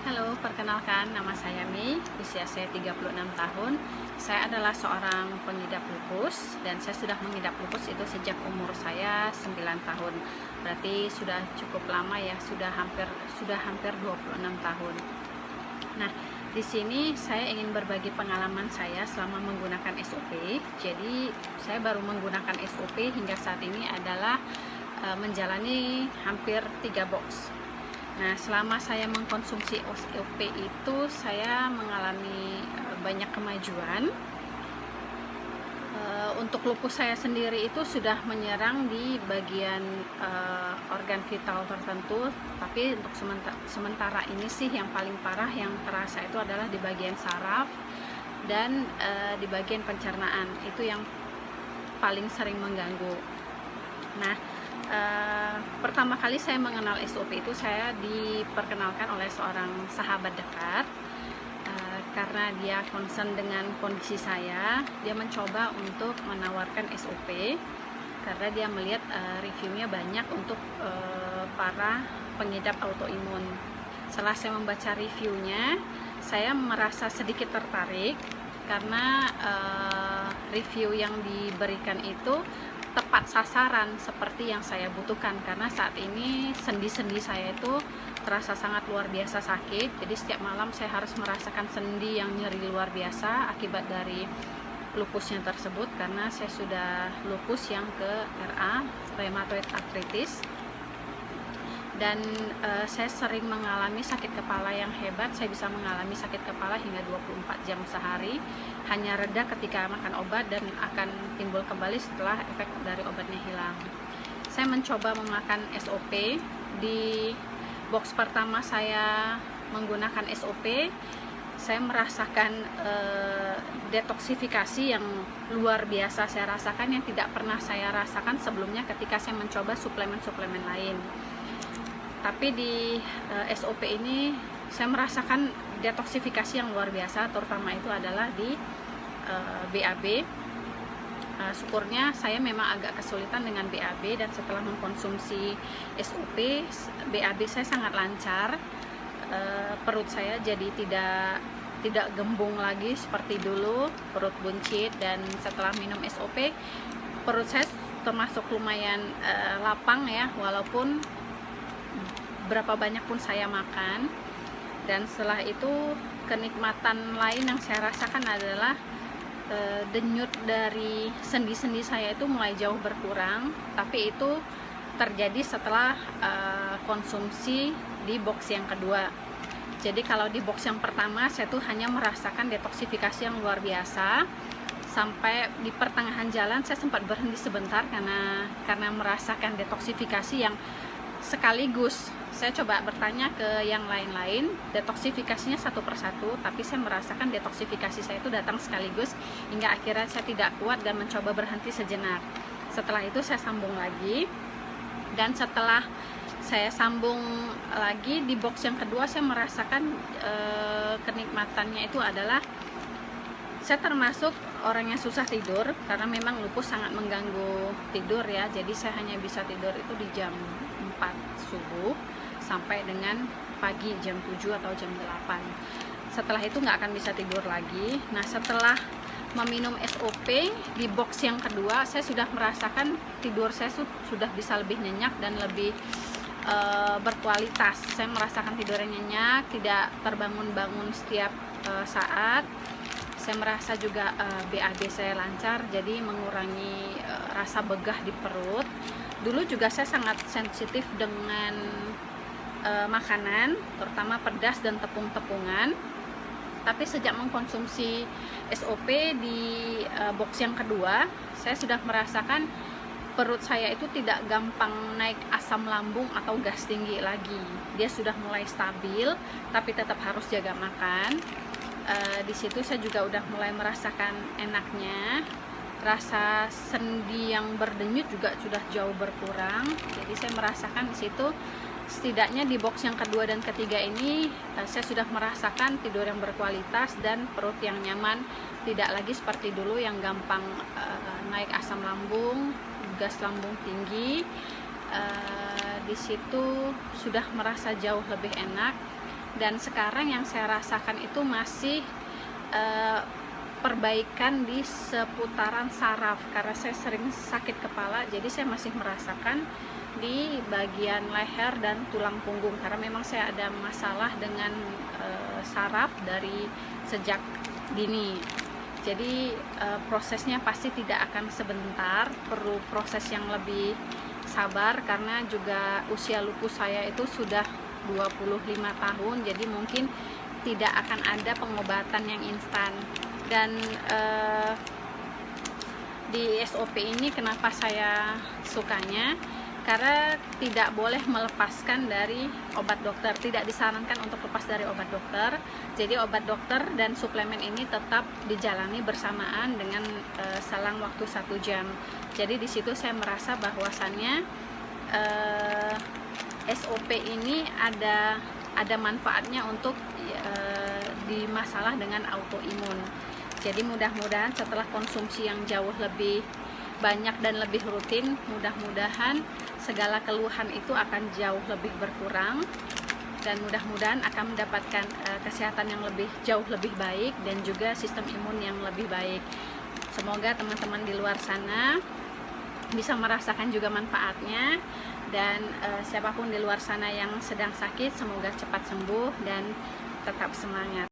Halo, perkenalkan nama saya Mei, usia saya 36 tahun. Saya adalah seorang pengidap lupus dan saya sudah mengidap lupus itu sejak umur saya 9 tahun. Berarti sudah cukup lama ya, sudah hampir 26 tahun. Nah, di sini saya ingin berbagi pengalaman saya selama menggunakan SOP. Jadi, saya baru menggunakan SOP hingga saat ini adalah menjalani hampir 3 box. Nah, selama saya mengkonsumsi OSOP itu saya mengalami banyak kemajuan. Untuk lupus saya sendiri itu sudah menyerang di bagian organ vital tertentu, tapi untuk sementara ini sih yang paling parah yang terasa itu adalah di bagian saraf dan di bagian pencernaan. Itu yang paling sering mengganggu. Nah, pertama kali saya mengenal SOP itu saya diperkenalkan oleh seorang sahabat dekat, karena dia concern dengan kondisi saya. Dia mencoba untuk menawarkan SOP karena dia melihat reviewnya banyak untuk para pengidap autoimun. Setelah saya membaca reviewnya, saya merasa sedikit tertarik karena review yang diberikan itu tepat sasaran seperti yang saya butuhkan, karena saat ini sendi-sendi saya itu terasa sangat luar biasa sakit. Jadi setiap malam saya harus merasakan sendi yang nyeri luar biasa akibat dari lupusnya tersebut, karena saya sudah lupus yang ke RA, rheumatoid arthritis. Dan saya sering mengalami sakit kepala yang hebat. Saya bisa mengalami sakit kepala hingga 24 jam sehari, hanya reda ketika makan obat dan akan timbul kembali setelah efek dari obatnya hilang. Saya mencoba memakan SOP. Di box pertama saya menggunakan SOP, saya merasakan detoksifikasi yang luar biasa saya rasakan, yang tidak pernah saya rasakan sebelumnya ketika saya mencoba suplemen-suplemen lain. Tapi di SOP ini saya merasakan detoksifikasi yang luar biasa, terutama itu adalah di BAB. Syukurnya saya memang agak kesulitan dengan BAB, dan setelah mengkonsumsi SOP, BAB saya sangat lancar. Perut saya jadi tidak gembung lagi seperti dulu, perut buncit. Dan setelah minum SOP, perut saya termasuk lumayan lapang ya, walaupun berapa banyak pun saya makan. Dan setelah itu kenikmatan lain yang saya rasakan adalah denyut dari sendi-sendi saya itu mulai jauh berkurang. Tapi itu terjadi setelah konsumsi di box yang kedua. Jadi kalau di box yang pertama saya tuh hanya merasakan detoksifikasi yang luar biasa. Sampai di pertengahan jalan saya sempat berhenti sebentar karena merasakan detoksifikasi yang sekaligus. Saya coba bertanya ke yang lain-lain, detoksifikasinya satu persatu, tapi saya merasakan detoksifikasi saya itu datang sekaligus, hingga akhirnya saya tidak kuat dan mencoba berhenti sejenak. Setelah itu saya sambung lagi, dan setelah saya sambung lagi di box yang kedua, saya merasakan kenikmatannya itu adalah saya termasuk orang yang susah tidur, karena memang lupus sangat mengganggu tidur ya. Jadi saya hanya bisa tidur itu di jam 4 subuh sampai dengan pagi jam 7 atau jam 8. Setelah itu nggak akan bisa tidur lagi. Nah, setelah meminum SOP di box yang kedua, saya sudah merasakan tidur saya sudah bisa lebih nyenyak dan lebih berkualitas. Saya merasakan tidurnya nyenyak, tidak terbangun-bangun setiap saat. Saya merasa juga BAB saya lancar, jadi mengurangi rasa begah di perut. Dulu juga saya sangat sensitif dengan makanan, terutama pedas dan tepung-tepungan. Tapi sejak mengkonsumsi SOP di box yang kedua, saya sudah merasakan perut saya itu tidak gampang naik asam lambung atau gas tinggi lagi. Dia sudah mulai stabil, tapi tetap harus jaga makan. Di situ saya juga udah mulai merasakan enaknya. Rasa sendi yang berdenyut juga sudah jauh berkurang. Jadi saya merasakan di situ, setidaknya di box yang kedua dan ketiga ini saya sudah merasakan tidur yang berkualitas dan perut yang nyaman, tidak lagi seperti dulu yang gampang naik asam lambung, gas lambung tinggi. Di situ sudah merasa jauh lebih enak. dan sekarang yang saya rasakan itu masih perbaikan di seputaran saraf, karena saya sering sakit kepala, jadi saya masih merasakan di bagian leher dan tulang punggung, karena memang saya ada masalah dengan saraf dari sejak dini. Jadi prosesnya pasti tidak akan sebentar, perlu proses yang lebih sabar, karena juga usia lupus saya itu sudah 25 tahun, jadi mungkin tidak akan ada pengobatan yang instan. Dan di SOP ini kenapa saya sukanya, karena tidak boleh melepaskan dari obat dokter, tidak disarankan untuk lepas dari obat dokter. Jadi obat dokter dan suplemen ini tetap dijalani bersamaan dengan selang waktu 1 jam. Jadi di situ saya merasa bahwasannya SOP ini ada manfaatnya untuk di masalah dengan autoimun. Jadi mudah-mudahan setelah konsumsi yang jauh lebih banyak dan lebih rutin, mudah-mudahan segala keluhan itu akan jauh lebih berkurang, dan mudah-mudahan akan mendapatkan kesehatan yang jauh lebih baik, dan juga sistem imun yang lebih baik. Semoga teman-teman di luar sana bisa merasakan juga manfaatnya, dan siapapun di luar sana yang sedang sakit, semoga cepat sembuh dan tetap semangat.